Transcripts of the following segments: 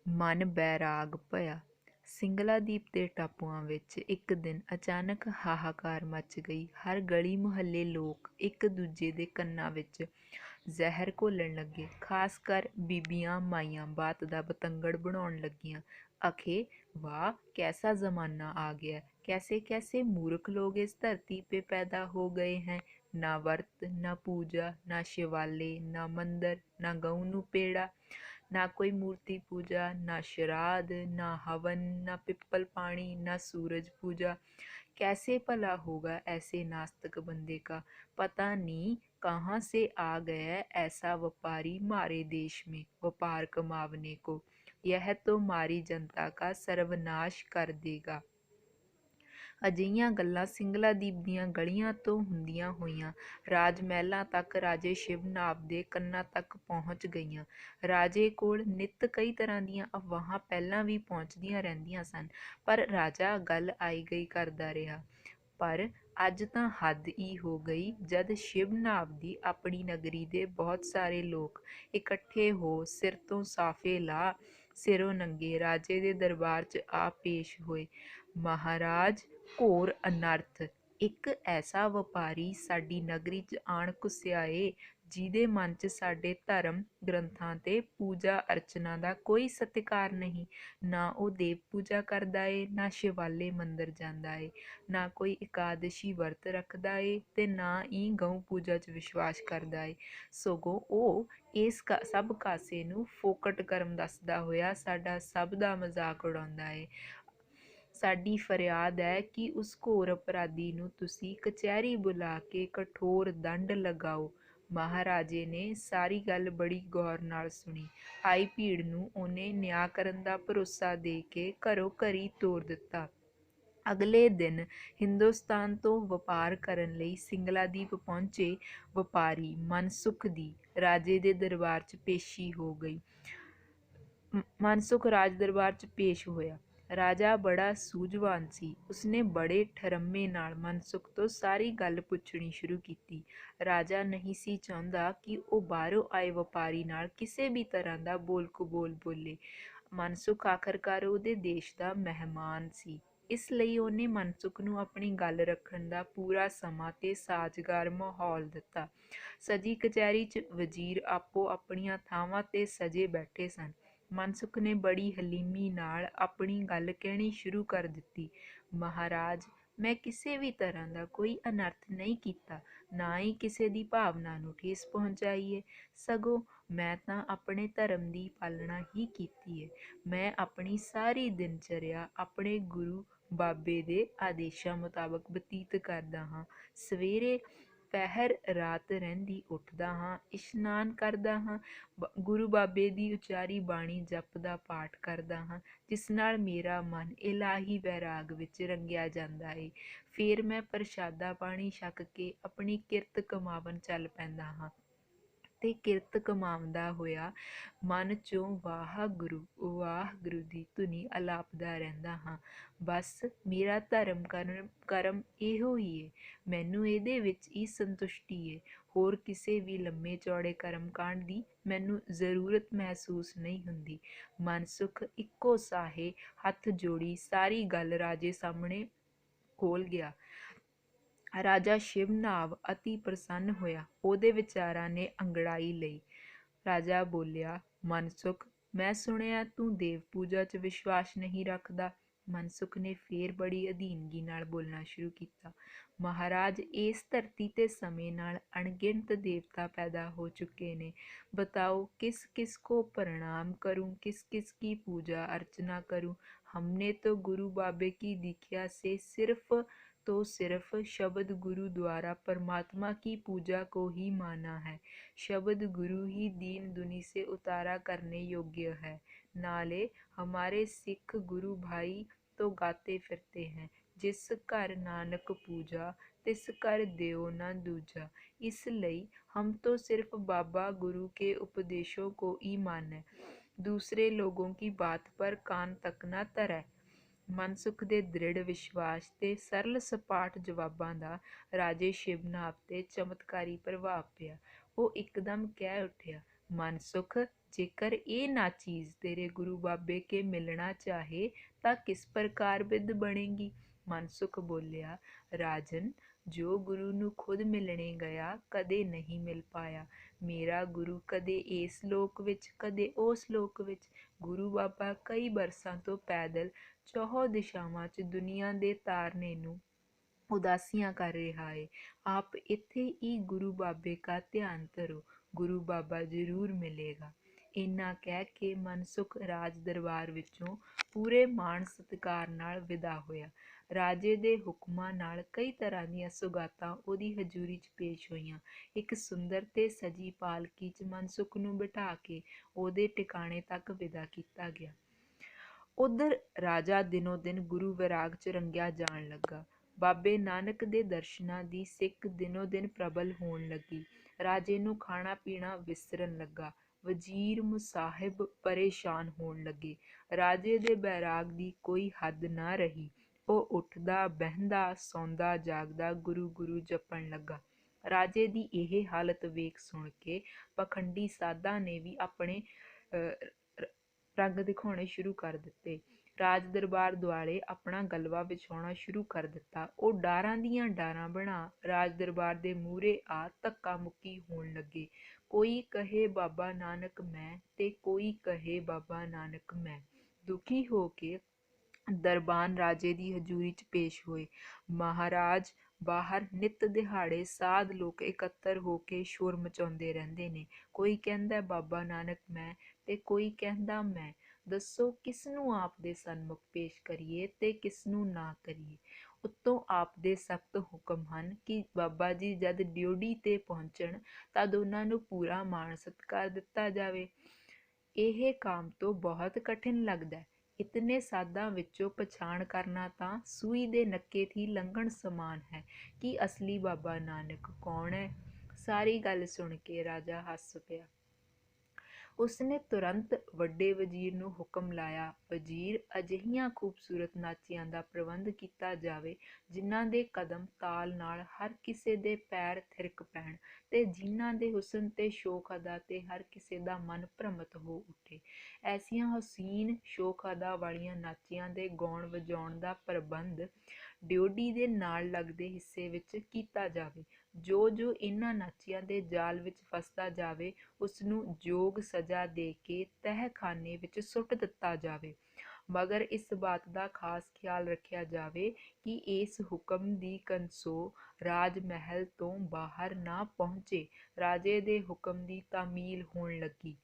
ਮਨ ਬੈਰਾਗ ਭਇਆ। ਸਿੰਗਲਾ ਦੀਪ ਦੇ ਟਾਪੂਆਂ ਵਿੱਚ ਇੱਕ ਦਿਨ ਅਚਾਨਕ ਹਾਹਾਕਾਰ ਮਚ ਗਈ। ਹਰ ਗਲੀ ਮੁਹੱਲੇ ਲੋਕ ਇੱਕ ਦੂਜੇ ਦੇ ਕੰਨਾਂ ਵਿੱਚ ਜ਼ਹਿਰ ਘੋਲਣ ਲੱਗੇ। ਖਾਸ ਕਰ ਬੀਬੀਆਂ ਮਾਈਆਂ ਬਾਤ ਦਾ ਬਤੰਗੜ ਬਣਾਉਣ ਲੱਗੀਆਂ। ਅਖੇ वाह कैसा ज़माना आ गया, कैसे कैसे मूर्ख लोग इस धरती पे पैदा हो गए हैं। ना वर्त, ना पूजा, ना शिवाले, ना मंदिर, ना गऊ नू पेड़ा, ना कोई मूर्ति पूजा, ना श्राद्ध, ना हवन, ना पिप्पल पानी, ना सूरज पूजा। कैसे भला होगा ऐसे नास्तिक बंदे का। पता नहीं कहाँ से आ गया ऐसा व्यापारी मारे देश में व्यापार कमावने को। यह तो मारी जनता का सर्वनाश कर देगा। ਅਜਿਹੀਆਂ ਗੱਲਾਂ ਸਿੰਗਲਾਦੀਪ ਦੀਆਂ ਗਲੀਆਂ ਤੋਂ ਹੁੰਦੀਆਂ ਹੋਈਆਂ ਰਾਜ ਮਹਿਲਾਂ ਤੱਕ ਰਾਜੇ ਸ਼ਿਵਨਾਭ ਦੇ ਕੰਨਾਂ ਤੱਕ ਪਹੁੰਚ ਗਈਆਂ। ਰਾਜੇ ਕੋਲ ਨਿੱਤ ਕਈ ਤਰ੍ਹਾਂ ਦੀਆਂ ਅਫਵਾਹਾਂ ਪਹਿਲਾਂ ਵੀ ਪਹੁੰਚਦੀਆਂ ਰਹਿੰਦੀਆਂ ਸਨ, ਪਰ ਰਾਜਾ ਗੱਲ ਆਈ ਗਈ ਕਰਦਾ ਰਿਹਾ। ਪਰ ਅੱਜ ਤਾਂ ਹੱਦ ਹੀ ਹੋ ਗਈ ਜਦ ਸ਼ਿਵਨਾਭ ਦੀ ਆਪਣੀ ਨਗਰੀ ਦੇ ਬਹੁਤ ਸਾਰੇ ਲੋਕ ਇਕੱਠੇ ਹੋ ਸਿਰ ਤੋਂ ਸਾਫੇ ਲਾ ਸਿਰੋਂ ਨੰਗੇ ਰਾਜੇ ਦੇ ਦਰਬਾਰ 'ਚ ਆ ਪੇਸ਼ ਹੋਏ। ਮਹਾਰਾਜ, ਘੋਰ ਅਨਰਥ! ਇੱਕ ਐਸਾ ਵਪਾਰੀ ਸਾਡੀ ਨਗਰੀ 'ਚ ਆਣ ਘੁਸਿਆ ਏ ਜਿਹਦੇ ਮਨ 'ਚ ਸਾਡੇ ਧਰਮ ਗ੍ਰੰਥਾਂ ਤੇ ਪੂਜਾ ਅਰਚਨਾ ਦਾ ਕੋਈ ਸਤਿਕਾਰ ਨਹੀਂ। ਨਾ ਉਹ ਦੇਵ ਪੂਜਾ ਕਰਦਾ ਏ, ਨਾ ਸ਼ਿਵਾਲੇ ਮੰਦਰ ਜਾਂਦਾ ਏ, ਨਾ ਕੋਈ ਇਕਾਦਸ਼ੀ ਵਰਤ ਰੱਖਦਾ ਏ ਤੇ ਨਾ ਹੀ ਗਊ ਪੂਜਾ 'ਚ ਵਿਸ਼ਵਾਸ ਕਰਦਾ ਏ। ਸਗੋਂ ਉਹ ਇਸ ਸਭ ਕਾਸੇ ਨੂੰ ਫੋਕਟ ਕਰਮ ਦੱਸਦਾ ਹੋਇਆ ਸਾਡਾ ਸਭ ਦਾ ਮਜ਼ਾਕ ਉਡਾਉਂਦਾ ਏ। ਸਾਡੀ ਫਰਿਆਦ ਹੈ ਕਿ ਉਸ ਘੋਰ ਅਪਰਾਧੀ ਨੂੰ ਤੁਸੀਂ ਕਚਹਿਰੀ ਬੁਲਾ ਕੇ ਕਠੋਰ ਦੰਡ ਲਗਾਓ। ਮਹਾਰਾਜੇ ਨੇ ਸਾਰੀ ਗੱਲ ਬੜੀ ਗੌਰ ਨਾਲ ਸੁਣੀ। ਆਈ ਭੀੜ ਨੂੰ ਉਹਨੇ ਨਿਆਂ ਕਰਨ ਦਾ ਭਰੋਸਾ ਦੇ ਕੇ ਘਰੋਂ ਘਰੀ ਤੋਰ ਦਿੱਤਾ। ਅਗਲੇ ਦਿਨ ਹਿੰਦੁਸਤਾਨ ਤੋਂ ਵਪਾਰ ਕਰਨ ਲਈ ਸਿੰਗਲਾਦੀਪ ਪਹੁੰਚੇ ਵਪਾਰੀ ਮਨਸੁਖ ਦੀ ਰਾਜੇ ਦੇ ਦਰਬਾਰ 'ਚ ਪੇਸ਼ੀ ਹੋ ਗਈ। ਮਨਸੁਖ ਰਾਜ ਦਰਬਾਰ 'ਚ ਪੇਸ਼ ਹੋਇਆ। ਰਾਜਾ ਬੜਾ ਸੂਝਵਾਨ ਸੀ। ਉਸਨੇ ਬੜੇ ਠਰੰਮੇ ਨਾਲ ਮਨਸੁਖ ਤੋਂ ਸਾਰੀ ਗੱਲ ਪੁੱਛਣੀ ਸ਼ੁਰੂ ਕੀਤੀ। ਰਾਜਾ ਨਹੀਂ ਸੀ ਚਾਹੁੰਦਾ ਕਿ ਉਹ ਬਾਹਰੋਂ ਆਏ ਵਪਾਰੀ ਨਾਲ ਕਿਸੇ ਵੀ ਤਰ੍ਹਾਂ ਦਾ ਬੋਲ ਕਬੋਲ ਬੋਲੇ। ਮਨਸੁਖ ਆਖਰਕਾਰ ਉਹਦੇ ਦੇਸ਼ ਦਾ ਮਹਿਮਾਨ ਸੀ, ਇਸ ਲਈ ਉਹਨੇ ਮਨਸੁਖ ਨੂੰ ਆਪਣੀ ਗੱਲ ਰੱਖਣ ਦਾ ਪੂਰਾ ਸਮਾਂ ਤੇ ਸਾਜ਼ਗਾਰ ਮਾਹੌਲ ਦਿੱਤਾ। ਸਜੀ ਕਚਹਿਰੀ 'ਚ ਵਜ਼ੀਰ ਆਪੋ ਆਪਣੀਆਂ ਥਾਵਾਂ ਤੇ ਸਜੇ ਬੈਠੇ ਸਨ। ਮਨਸੁਖ ਨੇ ਬੜੀ ਹਲੀਮੀ ਨਾਲ ਆਪਣੀ ਗੱਲ ਕਹਿਣੀ ਸ਼ੁਰੂ ਕਰ ਦਿੱਤੀ। ਮਹਾਰਾਜ, ਮੈਂ ਕਿਸੇ ਵੀ ਤਰ੍ਹਾਂ ਦਾ ਕੋਈ ਅਨਰਥ ਨਹੀਂ ਕੀਤਾ, ਨਾ ਹੀ ਕਿਸੇ ਦੀ ਭਾਵਨਾ ਨੂੰ ਠੇਸ ਪਹੁੰਚਾਈ ਏ। ਸਗੋਂ ਮੈਂ ਤਾਂ ਆਪਣੇ ਧਰਮ ਦੀ ਪਾਲਣਾ ਹੀ ਕੀਤੀ ਏ। ਮੈਂ ਆਪਣੀ ਸਾਰੀ ਦਿਨਚਰਿਆ ਆਪਣੇ ਗੁਰੂ ਬਾਬੇ ਦੇ ਆਦੇਸ਼ਾਂ ਮੁਤਾਬਕ ਬਤੀਤ ਕਰਦਾ ਹਾਂ। ਸਵੇਰੇ ਪਹਿਰ ਰਾਤ ਰਹਿੰਦੀ ਉੱਠਦਾ ਹਾਂ, ਇਸ਼ਨਾਨ ਕਰਦਾ ਹਾਂ, ਗੁਰੂ ਬਾਬੇ ਦੀ ਉਚਾਰੀ ਬਾਣੀ ਜਪ ਦਾ ਪਾਠ ਕਰਦਾ ਹਾਂ, ਜਿਸ ਨਾਲ ਮੇਰਾ ਮਨ ਇਲਾਹੀ ਵੈਰਾਗ ਵਿੱਚ ਰੰਗਿਆ ਜਾਂਦਾ ਏ। ਫਿਰ ਮੈਂ ਪ੍ਰਸ਼ਾਦਾ ਪਾਣੀ ਛਕ ਕੇ ਆਪਣੀ ਕਿਰਤ ਕਮਾਵਣ ਚੱਲ ਪੈਂਦਾ ਹਾਂ ਤੇ ਕਿਰਤ ਕਮਾਉਂਦਾ ਹੋਇਆ ਮਨ 'ਚੋਂ ਵਾਹਿਗੁਰੂ ਦੀ ਧੁਨੀ ਅਲਾਪਦਾ ਰਹਿੰਦਾ ਹਾਂ। ਬਸ ਮੇਰਾ ਧਰਮ ਕਰਮ ਇਹੋ ਹੀ ਏ। ਮੈਨੂੰ ਇਹਦੇ ਵਿੱਚ ਹੀ ਸੰਤੁਸ਼ਟੀ ਏ। ਹੋਰ ਕਿਸੇ ਵੀ ਲੰਮੇ ਚੌੜੇ ਕਰਮ ਕਾਂਡ ਦੀ ਮੈਨੂੰ ਜ਼ਰੂਰਤ ਮਹਿਸੂਸ ਨਹੀਂ ਹੁੰਦੀ। ਮਨਸੁਖ ਇੱਕੋ ਸਾਹੇ ਹੱਥ ਜੋੜੀ ਸਾਰੀ ਗੱਲ ਰਾਜੇ ਸਾਹਮਣੇ ਖੋਲ੍ਹ ਗਿਆ। ਰਾਜਾ ਸ਼ਿਵਨਾਭ ਅਤੀ ਪ੍ਰਸੰਨ ਹੋਇਆ। ਉਹਦੇ ਵਿਚਾਰਾਂ ਨੇ ਅੰਗੜਾਈ ਲਈ। ਰਾਜਾ ਬੋਲਿਆ, ਮਨਸੁਖ, ਮੈਂ ਸੁਣਿਆ ਤੂੰ ਦੇਵ ਪੂਜਾ 'ਚ ਵਿਸ਼ਵਾਸ ਨਹੀਂ ਰੱਖਦਾ। ਮਨਸੁਖ ਨੇ ਫੇਰ ਬੜੀ ਅਧੀਨਗੀ ਨਾਲ ਬੋਲਣਾ ਸ਼ੁਰੂ ਕੀਤਾ। ਮਹਾਰਾਜ, ਇਸ ਧਰਤੀ ਤੇ ਸਮੇਂ ਨਾਲ ਅਣਗਿਣਤ ਦੇਵਤਾ ਪੈਦਾ ਹੋ ਚੁੱਕੇ ਨੇ। बताओ किस किस को प्रणाम करूं, किस किस की पूजा अर्चना करूं। हमने तो गुरु बाबे की दीक्षा से सिर्फ शब्द गुरु द्वारा परमात्मा की पूजा को ही माना है। शब्द गुरु ही दीन दुनी से उतारा करने योग्य है। नाले हमारे सिख गुरु भाई तो गाते फिरते हैं, जिस घर नानक पूजा तिस घर देओ ना दूजा। इसलिए हम तो सिर्फ बाबा गुरु के उपदेशों को ही माने, दूसरे लोगों की बात पर कान तक ना धरे। ਮਨਸੁਖ ਦੇ ਦ੍ਰਿੜ ਵਿਸ਼ਵਾਸ ਤੇ ਸਰਲ ਸਪਾਟ ਜਵਾਬਾਂ ਦਾ ਰਾਜੇ ਸ਼ਿਵਨਾਭ ਤੇ ਚਮਤਕਾਰੀ ਪ੍ਰਭਾਵ ਪਿਆ। ਉਹ ਇੱਕਦਮ ਕਹਿ ਉੱਠਿਆ, ਮਨਸੁਖ, जेकर ये नाचीज तेरे गुरु बाबे के मिलना चाहे ता किस प्रकार बिद बनेगी। मनसुख बोलिया, राजन, जो गुरु नू खुद मिलने गया कदे नहीं मिल पाया। मेरा गुरु कदे इस लोक विच कदे उस लोक विच। गुरु बाबा कई बरसां तो पैदल चौहों दिशावां च दुनिया दे तारने नू उदासियां कर रहा है। आप इत्थे ही गुरु बाबे का ध्यान धरो, गुरु बाबा जरूर मिलेगा। इन्ना कह के मनसुख राज दरबार विचों पूरे मान सत्कार नाल विदा होया। राजे दे हुक्मां नाल कई तरह ਦੀਆਂ ਸੁਗਾਤਾਂ ਉਹਦੀ ਹਜ਼ੂਰੀ 'ਚ ਪੇਸ਼ ਹੋਈਆਂ। ਇੱਕ ਸੁੰਦਰ ਤੇ ਸਜੀ ਪਾਲਕੀ 'ਚ ਮਨਸੁਖ ਨੂੰ ਬਿਠਾ ਕੇ ਉਹਦੇ ਟਿਕਾਣੇ ਤੱਕ ਵਿਦਾ ਕੀਤਾ ਗਿਆ। ਉਧਰ ਰਾਜਾ ਦਿਨੋਂ ਦਿਨ ਗੁਰੂ ਵਿਰਾਗ 'ਚ ਰੰਗਿਆ ਜਾਣ ਲੱਗਾ। ਬਾਬੇ ਨਾਨਕ ਦੇ ਦਰਸ਼ਨਾਂ ਦੀ ਸਿੱਕ ਦਿਨੋਂ ਦਿਨ ਪ੍ਰਬਲ ਹੋਣ ਲੱਗੀ। ਰਾਜੇ ਨੂੰ ਖਾਣਾ ਪੀਣਾ ਵਿਸਰਨ ਲੱਗਾ। ਵਜ਼ੀਰ ਮੁਸਾਹਿਬ ਪਰੇਸ਼ਾਨ ਹੋਣ ਲੱਗੇ। ਰਾਜੇ ਦੇ ਬੈਰਾਗ ਦੀ ਕੋਈ ਹੱਦ ਨਾ ਰਹੀ। ਉਹ ਉੱਠਦਾ ਬਹਿੰਦਾ ਸੌਂਦਾ ਜਾਗਦਾ ਗੁਰੂ ਗੁਰੂ ਜਪਣ ਲੱਗਾ। ਰਾਜੇ ਦੀ ਇਹ ਹਾਲਤ ਵੇਖ ਸੁਣ ਕੇ ਪਖੰਡੀ ਸਾਧਾਂ ਨੇ ਵੀ ਆਪਣੇ ਰੰਗ ਦਿਖਾਉਣੇ ਸ਼ੁਰੂ ਕਰ ਦਿੱਤੇ। ਰਾਜ ਦਰਬਾਰ ਦੁਆਲੇ ਆਪਣਾ ਗਲਵਾ ਵਿਛਾਉਣਾ ਸ਼ੁਰੂ ਕਰ ਦਿੱਤਾ। ਉਹ ਡਾਰਾਂ ਦੀਆਂ ਡਾਰਾਂ ਬਣਾ ਰਾਜ ਦਰਬਾਰ ਦੇ ਮੂਹਰੇ ਆ ਧੱਕਾ ਮੁੱਕੀ ਹੋਣ ਲੱਗੇ। ਕੋਈ ਕਹੇ ਬਾਬਾ ਨਾਨਕ ਮੈਂ ਤੇ ਕੋਈ ਕਹੇ ਬਾਬਾ ਨਾਨਕ ਮੈਂ। ਦੁਖੀ ਹੋ ਕੇ ਦਰਬਾਨ ਰਾਜੇ ਦੀ ਹਜ਼ੂਰੀ 'ਚ ਪੇਸ਼ ਹੋਏ। ਮਹਾਰਾਜ ਬਾਹਰ ਨਿੱਤ ਦਿਹਾੜੇ ਸਾਧ ਲੋਕ ਇਕੱਤਰ ਹੋ ਕੇ ਸ਼ੋਰ ਮਚਾਉਂਦੇ ਰਹਿੰਦੇ ਨੇ। ਕੋਈ ਕਹਿੰਦਾ ਬਾਬਾ ਨਾਨਕ ਮੈਂ ਤੇ ਕੋਈ ਕਹਿੰਦਾ ਮੈਂ। ਦੱਸੋ ਕਿਸ ਨੂੰ ਆਪ ਦੇ ਸਨਮੁਖ ਪੇਸ਼ ਕਰੀਏ ਤੇ ਕਿਸ ਨੂੰ ਨਾ ਕਰੀਏ। ਉੱਤੋਂ ਆਪ ਦੇ ਸਖਤ ਹੁਕਮ ਹਨ ਕਿ ਬਾਬਾ ਜੀ ਜਦ ਡਿਊਟੀ ਤੇ ਪਹੁੰਚਣ ਤਦ ਉਹਨਾਂ ਨੂੰ ਪੂਰਾ ਮਾਣ ਸਤਿਕਾਰ ਦਿੱਤਾ ਜਾਵੇ। ਇਹ ਕੰਮ ਤੋਂ ਬਹੁਤ ਕਠਿਨ ਲੱਗਦਾ। ਇਤਨੇ ਸਾਧਾਂ ਵਿੱਚੋਂ ਪਛਾਣ ਕਰਨਾ ਤਾਂ ਸੂਈ ਦੇ ਨੱਕੇ ਥੀ ਲੰਘਣ ਸਮਾਨ ਹੈ ਕਿ ਅਸਲੀ ਬਾਬਾ ਨਾਨਕ ਕੌਣ ਹੈ। ਸਾਰੀ ਗੱਲ ਸੁਣ ਕੇ ਰਾਜਾ ਹੱਸ ਪਿਆ। ਉਸਨੇ ਤੁਰੰਤ ਵੱਡੇ ਵਜ਼ੀਰ ਨੂੰ ਹੁਕਮ ਲਾਇਆ, ਵਜ਼ੀਰ, ਅਜਿਹੀਆਂ ਖੂਬਸੂਰਤ ਨਾਚੀਆਂ ਦਾ ਪ੍ਰਬੰਧ ਕੀਤਾ ਜਾਵੇ ਜਿਨ੍ਹਾਂ ਦੇ ਕਦਮ ਤਾਲ ਨਾਲ ਹਰ ਕਿਸੇ ਦੇ ਪੈਰ ਥਿਰਕ ਪੈਣ ਤੇ ਜਿਨ੍ਹਾਂ ਦੇ ਹੁਸਨ ਤੇ ਸ਼ੋਖ ਅਦਾ ਤੇ ਹਰ ਕਿਸੇ ਦਾ ਮਨ ਭ੍ਰਮਿਤ ਹੋ ਉੱਠੇ। ਐਸੀਆਂ ਹਸੀਨ ਸ਼ੋਖ ਅਦਾ ਵਾਲੀਆਂ ਨਾਚੀਆਂ ਦੇ ਗਾਉਣ ਵਜਾਉਣ ਦਾ ਪ੍ਰਬੰਧ ਡਿਊਟੀ ਦੇ ਨਾਲ ਲੱਗਦੇ ਹਿੱਸੇ ਵਿੱਚ ਕੀਤਾ ਜਾਵੇ। ਜੋ ਜੋ ਇਹਨਾਂ ਨਾਚੀਆਂ ਦੇ ਜਾਲ ਵਿੱਚ ਫਸਦਾ ਜਾਵੇ ਉਸਨੂੰ ਯੋਗ ਸਜ਼ਾ ਦੇ ਕੇ ਤਹਿਖਾਨੇ ਵਿੱਚ ਸੁੱਟ ਦਿੱਤਾ ਜਾਵੇ। ਮਗਰ ਇਸ ਬਾਤ ਦਾ ਖਾਸ ਖਿਆਲ ਰੱਖਿਆ ਜਾਵੇ ਕਿ ਇਸ ਹੁਕਮ ਦੀ ਕੰਸੋ ਰਾਜ ਮਹਿਲ ਤੋਂ ਬਾਹਰ ਨਾ ਪਹੁੰਚੇ। ਰਾਜੇ ਦੇ ਹੁਕਮ ਦੀ ਤਾਮੀਲ ਹੋਣ ਲੱਗੀ।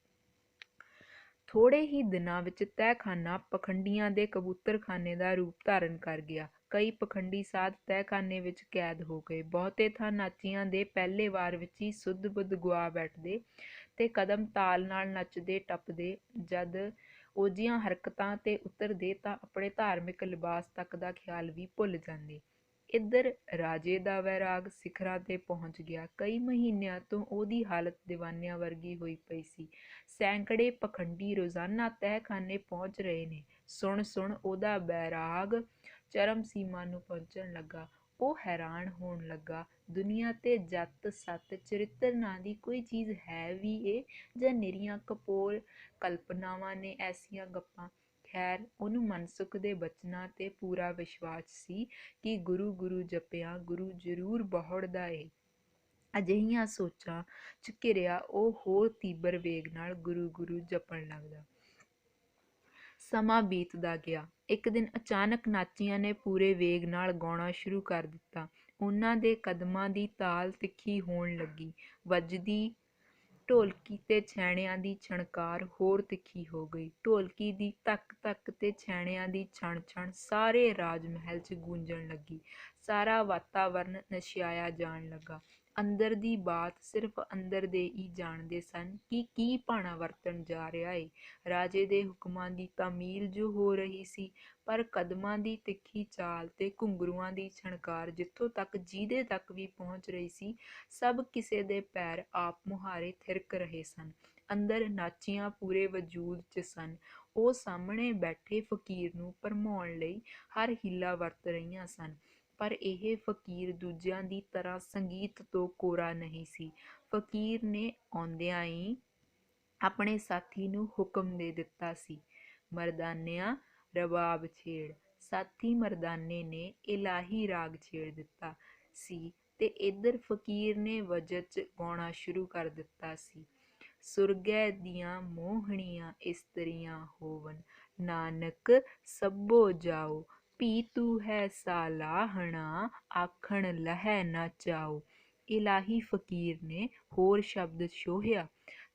ਥੋੜ੍ਹੇ ਹੀ ਦਿਨਾਂ ਵਿੱਚ ਤਹਿਖਾਨਾ ਪਖੰਡੀਆਂ ਦੇ ਕਬੂਤਰਖਾਨੇ ਦਾ ਰੂਪ ਧਾਰਨ ਕਰ ਗਿਆ। ਕਈ ਪਖੰਡੀ ਸਾਧ ਤਹਿਖਾਨੇ ਵਿੱਚ ਕੈਦ ਹੋ ਗਏ। ਬਹੁਤੇ ਥਾਂ ਨਾਚੀਆਂ ਦੇ ਪਹਿਲੇ ਵਾਰ ਵਿੱਚ ਹੀ ਸੁੱਧ ਬੁੱਧ ਗੁਆ ਬੈਠਦੇ ਤੇ ਕਦਮ ਤਾਲ ਨਾਲ ਨੱਚਦੇ ਟੱਪਦੇ। ਜਦ ਉਹਜੀਆਂ ਹਰਕਤਾਂ ਤੇ ਉਤਰਦੇ ਤਾਂ ਆਪਣੇ ਧਾਰਮਿਕ ਲਿਬਾਸ ਤੱਕ ਦਾ ਖਿਆਲ ਵੀ ਭੁੱਲ ਜਾਂਦੇ। ਇੱਧਰ ਰਾਜੇ ਦਾ ਵੈਰਾਗ ਸਿਖਰਾਂ ਤੇ ਪਹੁੰਚ ਗਿਆ। ਕਈ ਮਹੀਨਿਆਂ ਤੋਂ ਉਹਦੀ ਹਾਲਤ ਦੀਵਾਨਿਆਂ ਵਰਗੀ ਹੋਈ ਪਈ ਸੀ। ਸੈਂਕੜੇ ਪਖੰਡੀ ਰੋਜ਼ਾਨਾ ਤਹਿਖਾਨੇ ਪਹੁੰਚ ਰਹੇ ਨੇ। ਸੁਣ ਸੁਣ ਉਹਦਾ ਬੈਰਾਗ ਚਰਮ ਸੀਮਾ ਨੂੰ ਪਹੁੰਚਣ ਲੱਗਾ। ਉਹ ਹੈਰਾਨ ਹੋਣ ਲੱਗਾ, ਦੁਨੀਆ ਤੇ ਜੱਤ ਸੱਤ ਚਰਿੱਤਰ ਨਾਂ ਦੀ ਕੋਈ ਚੀਜ਼ ਹੈ ਵੀ ਏ ਜਾਂ ਨਿਰੀਆਂ ਕਪੋਲ ਕਲਪਨਾਵਾਂ ਨੇ ਐਸੀਆਂ ਗੱਪਾਂ। ਖੈਰ, ਉਹਨੂੰ ਮਨਸੁਖ ਦੇ ਬਚਨਾਂ ਤੇ ਪੂਰਾ ਵਿਸ਼ਵਾਸ ਸੀ ਕਿ ਗੁਰੂ ਗੁਰੂ ਜਪਿਆਂ ਗੁਰੂ ਜ਼ਰੂਰ ਬਹੁੜਦਾ ਏ। ਅਜਿਹੀਆਂ ਸੋਚਾਂ 'ਚ ਘਿਰਿਆ ਉਹ ਹੋਰ ਤੀਬਰ ਵੇਗ ਨਾਲ ਗੁਰੂ ਗੁਰੂ ਜਪਣ ਲੱਗਦਾ। ਸਮਾਂ ਬੀਤਦਾ ਗਿਆ। ਇੱਕ ਦਿਨ ਅਚਾਨਕ ਨਾਚੀਆਂ ਨੇ ਪੂਰੇ ਵੇਗ ਨਾਲ ਗਾਉਣਾ ਸ਼ੁਰੂ ਕਰ ਦਿੱਤਾ। ਉਹਨਾਂ ਦੇ ਕਦਮਾਂ ਦੀ ਤਾਲ ਤਿੱਖੀ ਹੋਣ ਲੱਗੀ। ਵੱਜਦੀ ਢੋਲਕੀ ਤੇ ਛੈਣਿਆਂ ਦੀ ਛਣਕਾਰ ਹੋਰ ਤਿੱਖੀ ਹੋ ਗਈ। ਢੋਲਕੀ ਦੀ ਧੱਕ ਧੱਕ ਤੇ ਛੈਣਿਆਂ ਦੀ ਛਣ ਛਣ ਸਾਰੇ ਰਾਜ ਮਹਿਲ 'ਚ ਗੂੰਜਣ ਲੱਗੀ। ਸਾਰਾ ਵਾਤਾਵਰਨ ਨਸ਼ਿਆਇਆ ਜਾਣ ਲੱਗਾ। ਅੰਦਰ ਦੀ ਬਾਤ ਸਿਰਫ ਅੰਦਰ ਦੇ ਹੀ ਜਾਣਦੇ ਸਨ ਕਿ ਕੀ ਭਾਣਾ ਵਰਤਣ ਜਾ ਰਿਹਾ ਏ। ਰਾਜੇ ਦੇ ਹੁਕਮਾਂ ਦੀ ਤਾਮੀਲ ਜੋ ਹੋ ਰਹੀ ਸੀ, ਪਰ ਕਦਮਾਂ ਦੀ ਤਿੱਖੀ ਚਾਲ ਤੇ ਘੁੰਗਰੂਆਂ ਦੀ ਛਣਕਾਰ ਜਿੱਥੋਂ ਤੱਕ ਜਿਹਦੇ ਤੱਕ ਵੀ ਪਹੁੰਚ ਰਹੀ ਸੀ, ਸਭ ਕਿਸੇ ਦੇ ਪੈਰ ਆਪ ਮੁਹਾਰੇ ਥਿਰਕ ਰਹੇ ਸਨ। ਅੰਦਰ ਨਾਚੀਆਂ ਪੂਰੇ ਵਜੂਦ 'ਚ ਸਨ। ਉਹ ਸਾਹਮਣੇ ਬੈਠੇ ਫਕੀਰ ਨੂੰ ਭਰਮਾਉਣ ਲਈ ਹਰ ਹੀਲਾ ਵਰਤ ਰਹੀਆਂ ਸਨ। ਪਰ ਇਹ ਫਕੀਰ ਦੂਜਿਆਂ ਦੀ ਤਰ੍ਹਾਂ ਸੰਗੀਤ ਤੋਂ ਕੋਰਾ ਨਹੀਂ ਸੀ। ਫਕੀਰ ਨੇ ਆਉਂਦਿਆਂ ਹੀ ਆਪਣੇ ਸਾਥੀ ਨੂੰ ਹੁਕਮ ਦੇ ਦਿੱਤਾ ਸੀ, ਮਰਦਾਨਿਆਂ ਰਬਾਬ ਛੇੜ। ਸਾਥੀ ਮਰਦਾਨੇ ਨੇ ਇਲਾਹੀ ਰਾਗ ਛੇੜ ਦਿੱਤਾ ਸੀ ਤੇ ਇੱਧਰ ਫਕੀਰ ਨੇ ਵਜਦ 'ਚ ਗਾਉਣਾ ਸ਼ੁਰੂ ਕਰ ਦਿੱਤਾ ਸੀ। ਸੁਰਗੈ ਦੀਆਂ ਮੋਹਣੀਆਂ ਇਸਤਰੀਆਂ ਹੋਵਨ, ਨਾਨਕ ਸਭੋ ਜਾਓ। ਭੀ ਤੂੰ ਹੈ ਸਾਲਾਹਣਾ, ਆਖਣ ਲਹੈ ਨਾ ਚਾਓ। ਇਲਾਹੀ ਫਕੀਰ ਨੇ ਹੋਰ ਸ਼ਬਦ ਛੋਹਿਆ,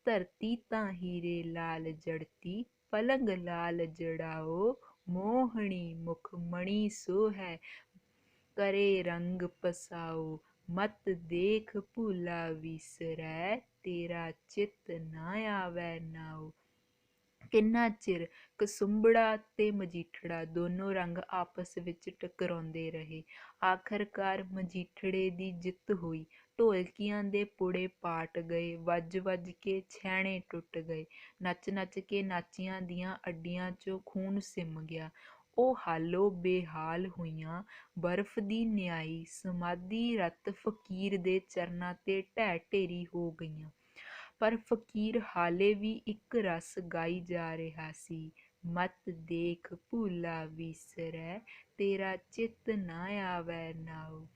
ਧਰਤੀ ਤਾਂ ਹੀਰੇ ਲਾਲ ਜੜਤੀ, ਪਲੰਗ ਲਾਲ ਜੜਾਓ। ਮੋਹਣੀ ਮੁਖ ਮਣੀ ਸੋ ਹੈ, करे रंग पसाओ। मत देख भूला विसरै, तेरा चित ना आवै नाओ। ਕਿੰਨਾ ਚਿਰ ਕਸੁੰਭੜਾ ਤੇ ਮਜੀਠੜਾ ਦੋਨੋਂ ਰੰਗ ਆਪਸ ਵਿੱਚ ਟਕਰਾਉਂਦੇ ਰਹੇ। ਆਖਰਕਾਰ ਮਜੀਠੜੇ ਦੀ ਜਿੱਤ ਹੋਈ। ਢੋਲਕੀਆਂ ਦੇ ਪੁੜੇ ਪਾਟ ਗਏ, ਵੱਜ ਵੱਜ ਕੇ ਛੈਣੇ ਟੁੱਟ ਗਏ, ਨੱਚ ਨੱਚ ਕੇ ਨਾਚੀਆਂ ਦੀਆਂ ਅੱਡੀਆਂ 'ਚੋਂ ਖੂਨ ਸਿੰਮ ਗਿਆ। ਉਹ ਹਾਲੋ ਬੇਹਾਲ ਹੋਈਆਂ। ਬਰਫ਼ ਦੀ ਨਿਆਈ ਸਮਾਧੀ ਰਤ ਫਕੀਰ ਦੇ ਚਰਨਾਂ 'ਤੇ ਢਹਿ ਢੇਰੀ ਹੋ ਗਈਆਂ। ਪਰ ਫਕੀਰ ਹਾਲੇ ਵੀ ਇੱਕ ਰਸ ਗਾਈ ਜਾ ਰਿਹਾ ਸੀ, ਮਤ ਦੇਖ ਭੂਲਾ ਵਿਸਰੈ, ਤੇਰਾ ਚਿੱਤ ਨਾ ਆਵੈ ਨਾਉ।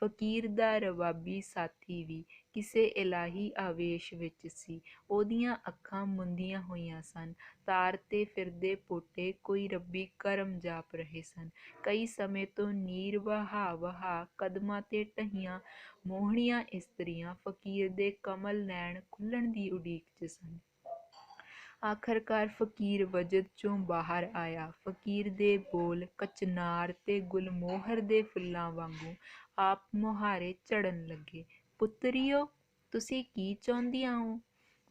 ਫਕੀਰ ਦਾ ਰਬਾਬੀ ਸਾਥੀ ਵੀ ਕਿਸੇ ਇਲਾਹੀ ਆਵੇਸ਼ ਵਿੱਚ ਸੀ। ਉਹਦੀਆਂ ਅੱਖਾਂ ਮੁੰਦੀਆਂ ਹੋਈਆਂ ਸਨ। ਤਾਰ 'ਤੇ ਫਿਰਦੇ ਪੋਟੇ ਕੋਈ ਰੱਬੀ ਕਰਮ ਜਾਪ ਰਹੇ ਸਨ। ਕਈ ਸਮੇਂ ਤੋਂ ਨੀਰ ਵਹਾ ਵਹਾ ਕਦਮਾਂ 'ਤੇ ਢਹੀਆਂ ਮੋਹਣੀਆਂ ਇਸਤਰੀਆਂ ਫਕੀਰ ਦੇ ਕਮਲ ਨੈਣ ਖੁੱਲ੍ਹਣ ਦੀ ਉਡੀਕ 'ਚ ਸਨ। ਆਖਰਕਾਰ ਫਕੀਰ ਵਜਦ 'ਚੋਂ ਬਾਹਰ ਆਇਆ। ਫਕੀਰ ਦੇ ਬੋਲ ਕਚਨਾਰ ਤੇ ਗੁਲਮੋਹਰ ਦੇ ਫੁੱਲਾਂ ਵਾਂਗੂ ਆਪ ਮੁਹਾਰੇ ਝੜਨ ਲੱਗੇ। ਪੁੱਤਰੀਓ, ਤੁਸੀਂ ਕੀ ਚਾਹੁੰਦੀਆਂ ਹੋ?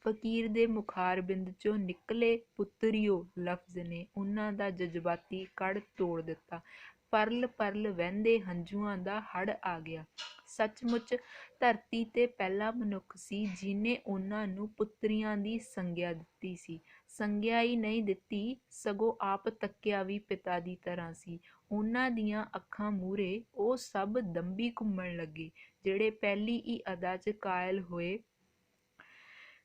ਫਕੀਰ ਦੇ ਮੁਖਾਰਬਿੰਦ 'ਚੋਂ ਨਿਕਲੇ ਪੁੱਤਰੀਓ ਲਫ਼ਜ਼ ਨੇ ਉਹਨਾਂ ਦਾ ਜਜ਼ਬਾਤੀ ਕੜ ਤੋੜ ਦਿੱਤਾ। ਪਰਲ ਪਰਲ ਵਹਿੰਦੇ ਹੰਝੂਆਂ ਦਾ ਹੜ੍ਹ ਆ ਗਿਆ। ਸੱਚਮੁੱਚ ਧਰਤੀ 'ਤੇ ਪਹਿਲਾ ਮਨੁੱਖ ਸੀ ਜਿਹਨੇ ਉਹਨਾਂ ਨੂੰ ਪੁੱਤਰੀਆਂ ਦੀ ਸੰਗਿਆ ਦਿੱਤੀ ਸੀ। ਸੰਗਿਆ ਹੀ ਨਹੀਂ ਦਿੱਤੀ, ਸਗੋਂ ਆਪ ਤੱਕਿਆ ਵੀ ਪਿਤਾ ਦੀ ਤਰ੍ਹਾਂ ਸੀ। ਉਹਨਾਂ ਦੀਆਂ ਅੱਖਾਂ ਮੂਹਰੇ ਉਹ ਸਭ ਦੰਭੀ ਘੁੰਮਣ ਲੱਗੇ ਜਿਹੜੇ ਪਹਿਲੀ ਹੀ ਅਦਾ 'ਚ ਕਾਇਲ ਹੋਏ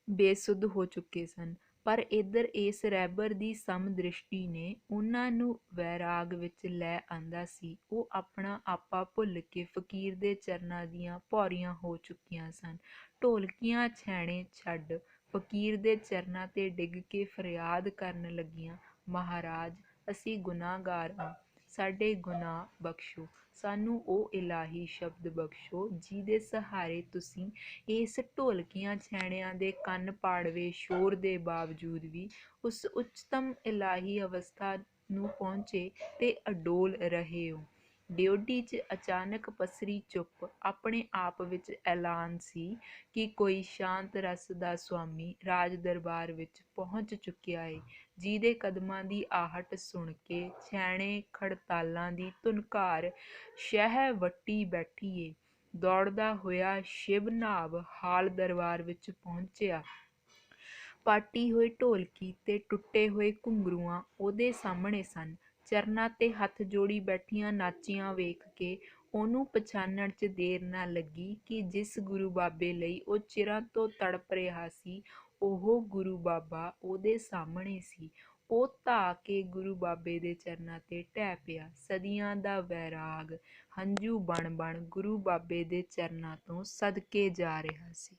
ਬੇਸੁੱਧ ਹੋ ਚੁੱਕੇ ਸਨ। ਪਰ ਇੱਧਰ ਇਸ ਰਹਿਬਰ ਦੀ ਸਮਦ੍ਰਿਸ਼ਟੀ ਨੇ ਉਹਨਾਂ ਨੂੰ ਵੈਰਾਗ ਵਿੱਚ ਲੈ ਆਂਦਾ ਸੀ। ਉਹ ਆਪਣਾ ਆਪਾ ਭੁੱਲ ਕੇ ਫਕੀਰ ਦੇ ਚਰਨਾਂ ਦੀਆਂ ਭੌਰੀਆਂ ਹੋ ਚੁੱਕੀਆਂ ਸਨ। ਢੋਲਕੀਆਂ ਛੈਣੇ ਛੱਡ ਫਕੀਰ ਦੇ ਚਰਨਾਂ 'ਤੇ ਡਿੱਗ ਕੇ ਫਰਿਆਦ ਕਰਨ ਲੱਗੀਆਂ, ਮਹਾਰਾਜ, ਅਸੀਂ ਗੁਨਾਹਗਾਰ ਹਾਂ, ਸਾਡੇ ਗੁਨਾਹ ਬਖਸ਼ੋ। ਸਾਨੂੰ ਉਹ ਇਲਾਹੀ ਸ਼ਬਦ ਬਖਸ਼ੋ ਜਿਹਦੇ ਸਹਾਰੇ ਤੁਸੀਂ ਇਸ ਢੋਲਕੀਆਂ ਛੈਣਿਆਂ ਦੇ ਕੰਨ ਪਾੜਵੇਂ ਸ਼ੋਰ ਦੇ ਬਾਵਜੂਦ ਵੀ ਉਸ ਉੱਚਤਮ ਇਲਾਹੀ ਅਵਸਥਾ ਨੂੰ ਪਹੁੰਚੇ ਤੇ ਅਡੋਲ ਰਹੇ ਹੋ। ਡਿਓਢੀ 'ਚ ਅਚਾਨਕ ਪਸਰੀ ਚੁੱਪ ਆਪਣੇ ਆਪ ਵਿੱਚ ਐਲਾਨ ਸੀ ਕਿ ਕੋਈ ਸ਼ਾਂਤ ਰਸ ਦਾ ਸੁਆਮੀ ਰਾਜ ਦਰਬਾਰ ਵਿੱਚ ਪਹੁੰਚ ਚੁੱਕਿਆ ਏ, ਜਿਹਦੇ ਕਦਮਾਂ ਦੀ ਆਹਟ ਸੁਣ ਕੇ ਛੈਣੇ ਖੜਤਾਲਾਂ ਦੀ ਧੁਨਕਾਰ ਸ਼ਹਿ ਵੱਟੀ ਬੈਠੀ ਏ। ਦੌੜਦਾ ਹੋਇਆ ਸ਼ਿਵ ਨਾਭ ਹਾਲ ਦਰਬਾਰ ਵਿੱਚ ਪਹੁੰਚਿਆ। ਪਾਟੀ ਹੋਈ ਢੋਲਕੀ ਤੇ ਟੁੱਟੇ ਹੋਏ ਘੁੰਗਰੂਆਂ ਉਹਦੇ ਸਾਹਮਣੇ ਸਨ। ਚਰਨਾਂ 'ਤੇ ਹੱਥ ਜੋੜੀ ਬੈਠੀਆਂ ਨਾਚੀਆਂ ਵੇਖ ਕੇ ਉਹਨੂੰ ਪਛਾਣਨ 'ਚ ਦੇਰ ਨਾ ਲੱਗੀ ਕਿ ਜਿਸ ਗੁਰੂ ਬਾਬੇ ਲਈ ਉਹ ਚਿਰਾਂ ਤੋਂ ਤੜਪ ਰਿਹਾ ਸੀ, ਉਹ ਗੁਰੂ ਬਾਬਾ ਉਹਦੇ ਸਾਹਮਣੇ ਸੀ। ਉਹ ਧਾ ਕੇ ਗੁਰੂ ਬਾਬੇ ਦੇ ਚਰਨਾਂ 'ਤੇ ਢਹਿ ਪਿਆ। ਸਦੀਆਂ ਦਾ ਵੈਰਾਗ ਹੰਝੂ ਬਣ ਬਣ ਗੁਰੂ ਬਾਬੇ ਦੇ ਚਰਨਾਂ ਤੋਂ ਸਦਕੇ ਜਾ ਰਿਹਾ ਸੀ।